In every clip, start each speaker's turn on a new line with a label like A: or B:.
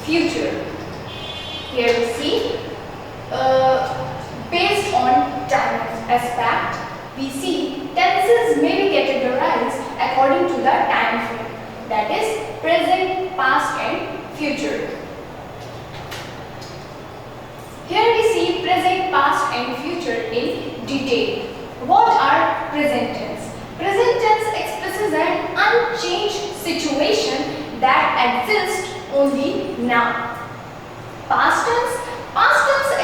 A: future. Here we see, based on time aspect, we see tenses may be categorized according to the time frame, that is present, past and future. Here we see present, past and future in detail. What are present tense? Present tense expresses an unchanged situation that exists only now. Past tense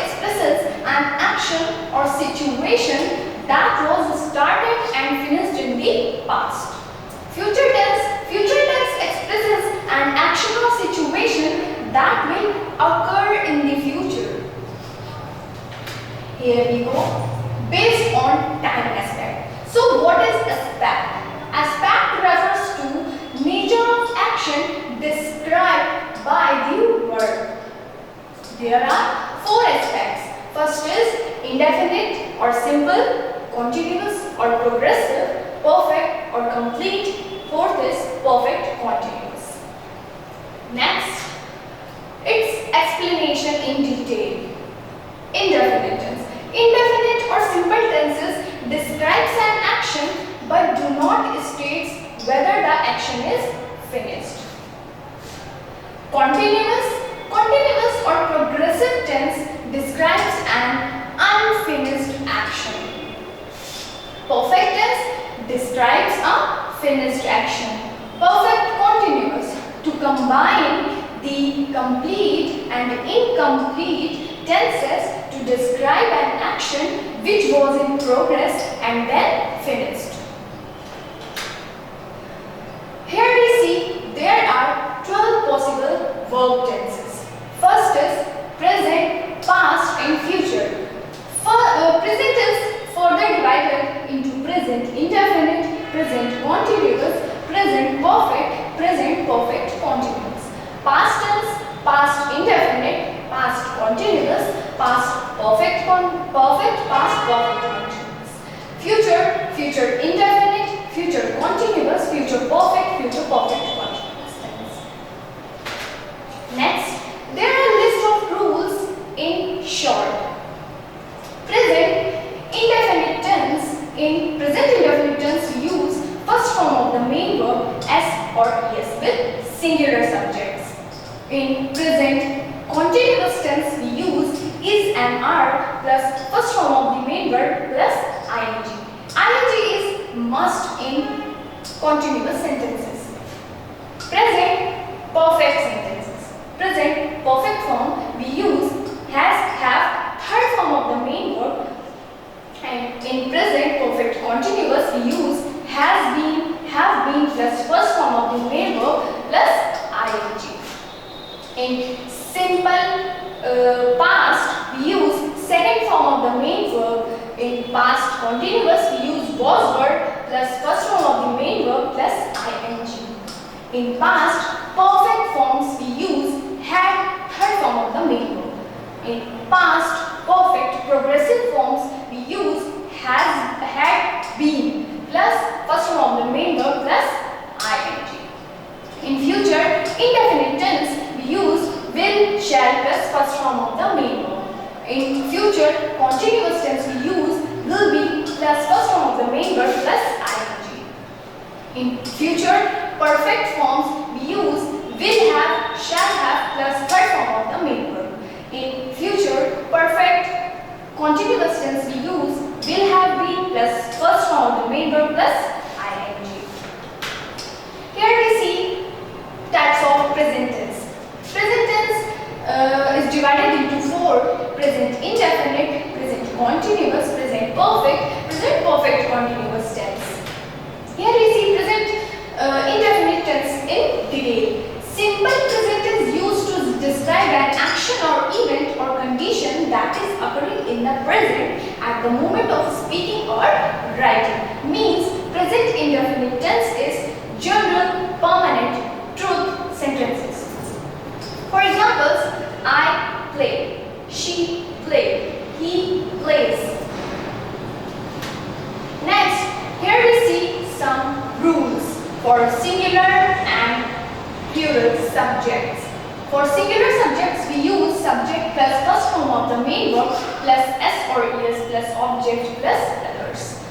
A: expresses an action or situation that was started and finished in the past. Future tense expresses an action or situation that will occur in the future. Here we go. Based on time aspect. So what is aspect? Aspect refers to nature of action described by the word. There are four aspects. First is indefinite or simple, continuous or progressive, perfect or complete. Fourth is perfect continuous. Next, its explanation in detail. Indefinite tense. Indefinite or simple tenses describes an action but do not state whether the action is finished. Continuous or progressive tense describes an unfinished action. Perfect tense describes a finished action. Perfect continuous to combine the complete and incomplete tenses to describe an action which was in progress and then finished. Here we see there are 12 possible verb tenses. First is present, past and future. Present is further divided into present indefinite, present continuous, present perfect, present perfect continuous. Past tense, past indefinite, past continuous, past perfect, past perfect continuous. Future indefinite, future continuous, future perfect continuous tense. Next, there are a list of rules in short. Present indefinite tense. In present indefinite tense, we use first form of the main verb s or es with singular subjects. In present continuous tense, we use is and are plus first form of the main verb plus ing. Ing is must in continuous sentences. Present perfect sentences. Present perfect form we use has, have, third form of the main verb, and in present perfect continuous we use has been, have been plus first form of the main verb plus ing. In simple past we use second form of the main verb. In past continuous we use was verb plus first form of the main verb plus ing. In past perfect forms we use had, third form of the main verb. In past perfect progressive forms we use has, had, been plus first form of the main verb plus ing. In future indefinite tense we use will, shall plus first form of the main verb. In future continuous tense we use will be plus first form of the main verb plus ing. In future perfect forms we use will have, shall have plus third form of the main verb. In future perfect continuous tense we use will have been plus first form of the main verb plus ing. Here we see types of present tense. Present tense is divided into four: present indefinite, present continuous, present perfect continuous tense. Here we see present indefinite tense in detail. Simple present is used to describe an action or event or condition that is occurring in the present at the moment of speaking or writing. Means present indefinite tense is general, permanent, truth sentences. For examples, I play, she played, he plays. Next, here we see some rules for singular and plural subjects. For singular subjects, we use subject plus first form of the main verb plus s or es plus object plus others.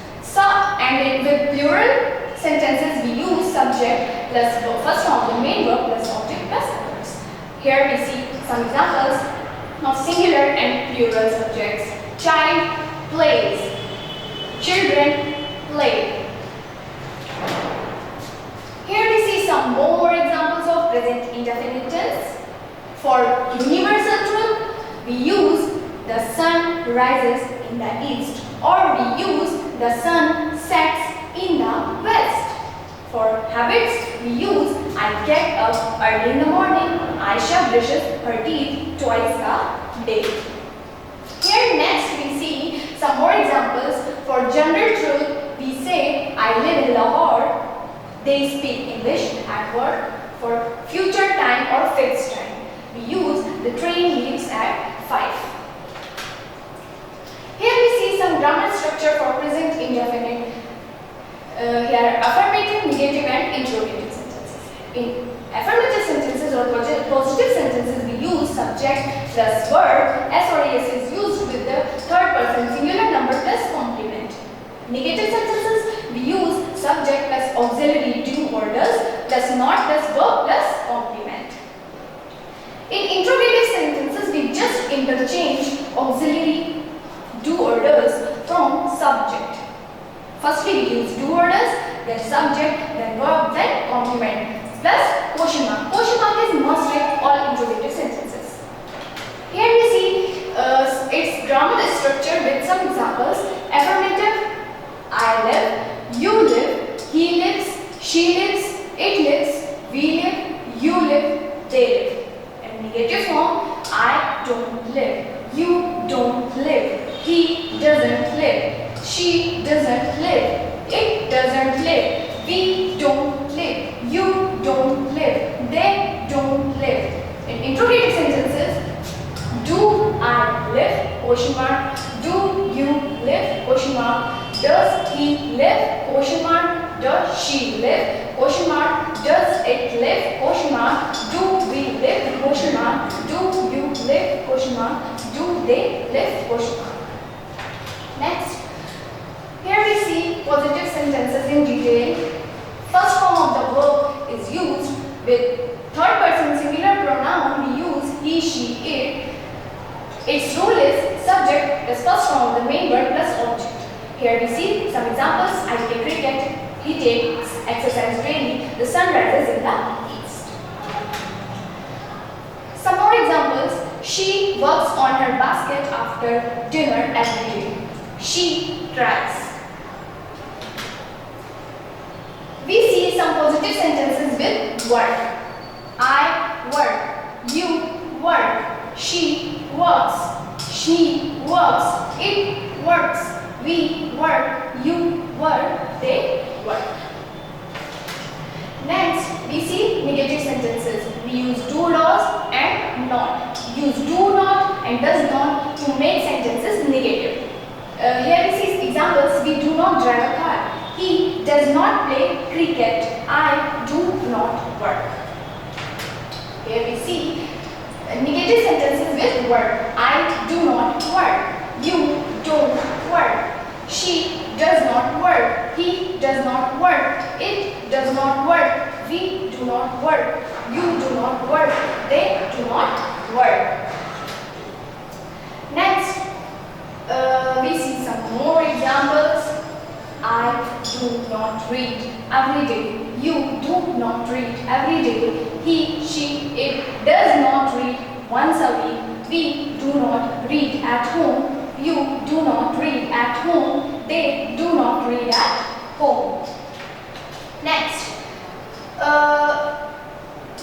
A: And with plural sentences, we use subject plus first form of the main verb plus object plus others. Here we see some examples of singular and plural subjects. Child plays. Children play. Here we see some more examples of present indefinite tense. For universal truth, we use the sun rises in the east, or we use the sun sets in the west. For habits, we use I get up early in the morning. Aisha brushes her teeth twice a day. Here next we see some more examples. For general truth, we say I live in Lahore. They speak English at work. For future time or fixed time, we use the train leaves at 5. Here we see some grammar structure for present indefinite. Here affirmative, negative and interrogative sentences. In affirmative sentences or positive sentences, we use subject plus verb. S or es is used with the third person singular number plus complement. Negative sentences, we use subject plus auxiliary do or does plus not plus verb plus complement. In interrogative sentences, we just interchange auxiliary do or does from subject. Firstly, we use do or does, then subject, then verb, then complement, plus question mark. Question mark is must in all interrogative sentences. Here we see its grammar structure with some examples. Affirmative, I live, you live, he lives, she lives, it lives, we live, you live, they live. And negative form, I don't live, you don't live, he doesn't live, she doesn't live, it doesn't live, we don't live, you don't live, they don't live. In interrogative sentences, do I live? Question mark. Do you live? Question mark. Does he live? Question mark. Does she live? Question mark. Does it live? Question mark. Do we live? Question mark. Do you live? Question mark. Do they live? Question mark. Next, here we see positive sentences in detail. First form of the verb is used with third person singular pronoun. We use he, she, it. Its rule is subject plus first form of the main verb plus object. Here we see some examples. I play cricket. He takes exercise daily. The sun rises in the east. Some more examples. She works on her basket after dinner every day. She tries. We see some positive sentences with work. I work. You work. She works. She works. It works. We work. You work. They work. Next, we see negative sentences. We use do not and not. Use do not and does not to make sentences negative. Here we see examples. We do not drive a car. He does not play cricket. I do not work. Here we see negative sentences with work. I do not work. You don't work. She does not work. He does not work. It does not work. We do not work. You do not work. They do not work. Next, we see some more examples. I do not read every day. You do not read every day. He, she, it does not read once a week. We do not read at home. You do not read at home. They do not read at home. Next,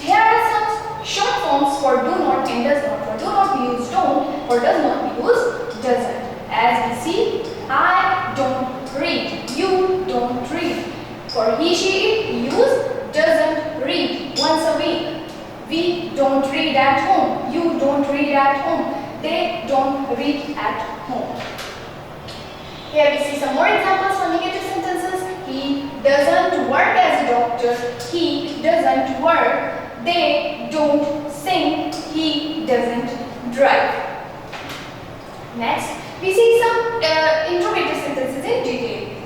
A: here are some short forms for do not and does not. For do not we use don't. For does not we use doesn't. As we see, I don't read. You don't read. For he, she, it, we use doesn't read once a week. We don't read at home. You don't read at home. They don't read at home. Here we see some more examples for negative sentences. He doesn't work as a doctor. He doesn't work. They don't sing he doesn't drive. Next, we see some interrogative sentences in detail.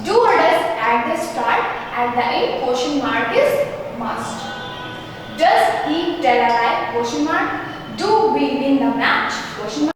A: Do or does at the start, at the end, question mark is must. Does he tell a lie? Question mark. Do we win the match? Question mark.